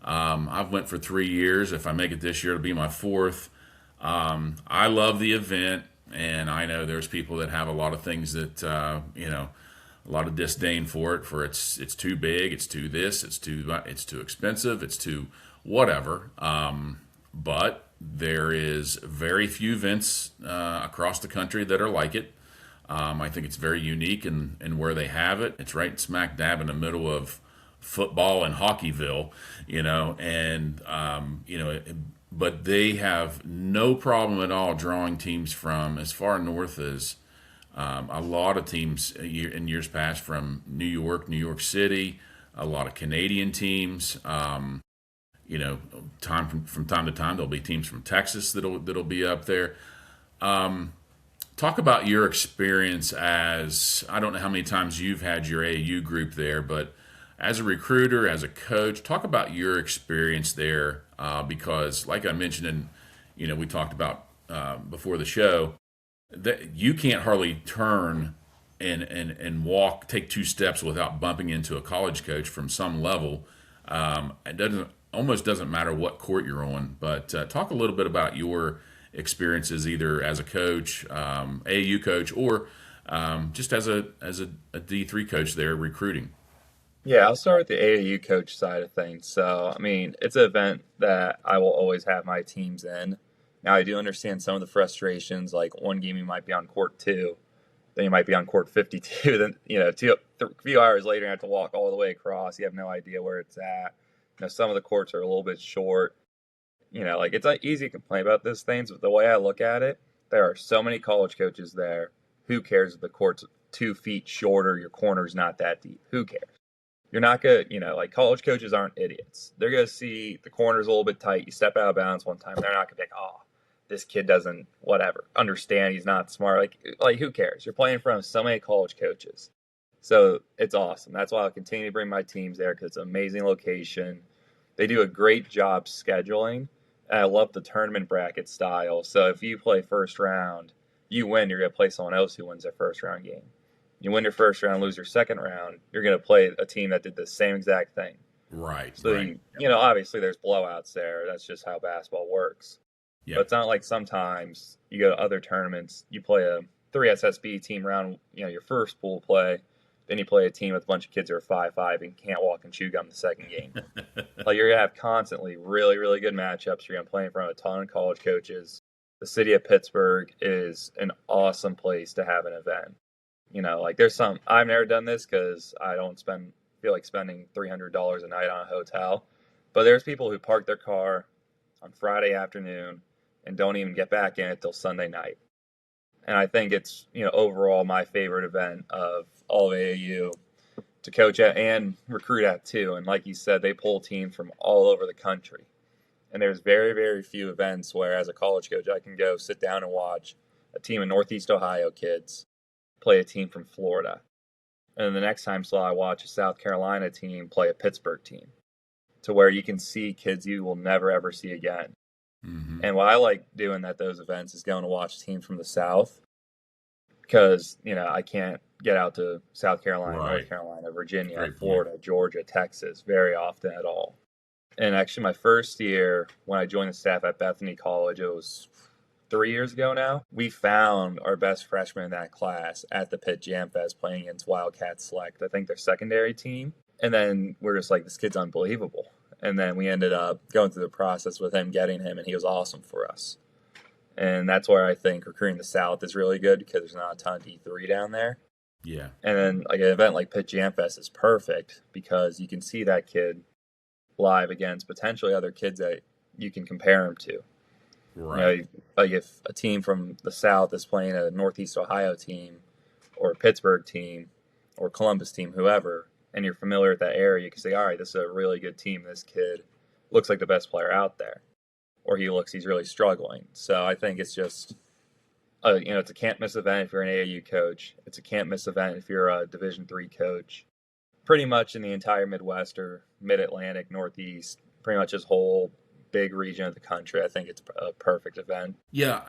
I've went for 3 years. If I make it this year, it'll be my fourth. I love the event, and I know there's people that have a lot of things that a lot of disdain for it. For it's too big, it's too this, it's too expensive, it's too whatever. But there is very few events across the country that are like it. I think it's very unique in where they have it. It's right smack dab in the middle of football and hockeyville, but they have no problem at all drawing teams from as far north as a lot of teams in years past from New York City, a lot of Canadian teams. From time to time there'll be teams from Texas that'll be up there. Talk about your experience as I don't know how many times you've had your AAU group there, but as a recruiter, as a coach, talk about your experience there because, like I mentioned, we talked about before the show, that you can't hardly turn and walk, take two steps without bumping into a college coach from some level. It doesn't matter what court you're on, but talk a little bit about your experiences either as a coach, AAU coach, or just as a D3 coach there recruiting. Yeah, I'll start with the AAU coach side of things. So, I mean, it's an event that I will always have my teams in. Now, I do understand some of the frustrations, like one game you might be on court 2, then you might be on court 52. Then, a few hours later, you have to walk all the way across. You have no idea where it's at. Some of the courts are a little bit short. It's not easy to complain about those things, but the way I look at it, there are so many college coaches there. Who cares if the court's 2 feet shorter, your corner's not that deep? Who cares? You're not going to, college coaches aren't idiots. They're going to see the corner's a little bit tight. You step out of bounds one time. They're not going to be like, oh, this kid doesn't, whatever, understand. He's not smart. Like who cares? You're playing in front of so many college coaches. So it's awesome. That's why I'll continue to bring my teams there because it's an amazing location. They do a great job scheduling. And I love the tournament bracket style. So if you play first round, you win, you're going to play someone else who wins their first round game. You win your first round, lose your second round, you're going to play a team that did the same exact thing. Right. So, right. Obviously there's blowouts there. That's just how basketball works. Yep. But it's not like sometimes you go to other tournaments, you play a 3SSB team round, your first pool play, then you play a team with a bunch of kids who are 5'5" and can't walk and chew gum the second game. You're going to have constantly really, really good matchups. You're going to play in front of a ton of college coaches. The city of Pittsburgh is an awesome place to have an event. There's I've never done this because I don't feel like spending $300 a night on a hotel. But there's people who park their car on Friday afternoon and don't even get back in it till Sunday night. And I think it's, overall my favorite event of all of AAU to coach at and recruit at too. And like you said, they pull teams from all over the country. And there's very, very few events where as a college coach, I can go sit down and watch a team of Northeast Ohio kids play a team from Florida. And then the next time slot, I watch a South Carolina team play a Pittsburgh team to where you can see kids you will never, ever see again. Mm-hmm. And what I like doing at those events is going to watch teams from the South because, I can't get out to South Carolina, Right. North Carolina, Virginia, Great Florida, point. Georgia, Texas very often at all. And actually my first year when I joined the staff at Bethany College, it was 3 years ago now, we found our best freshman in that class at the Pitt Jam Fest playing against Wildcat Select, I think their secondary team. And then we're just like, this kid's unbelievable. And then we ended up going through the process with him, getting him, and he was awesome for us. And that's where I think recruiting the South is really good because there's not a ton of D3 down there. Yeah. And then an event like Pitt Jam Fest is perfect because you can see that kid live against potentially other kids that you can compare him to. Right. If a team from the South is playing a Northeast Ohio team or a Pittsburgh team or Columbus team, whoever, and you're familiar with that area, you can say, all right, this is a really good team. This kid looks like the best player out there. Or he's really struggling. So I think it's just, it's a can't miss event if you're an AAU coach. It's a can't miss event if you're a Division III coach. Pretty much in the entire Midwest or Mid-Atlantic, Northeast, pretty much this whole big region of the country, I think it's a perfect event. Yeah,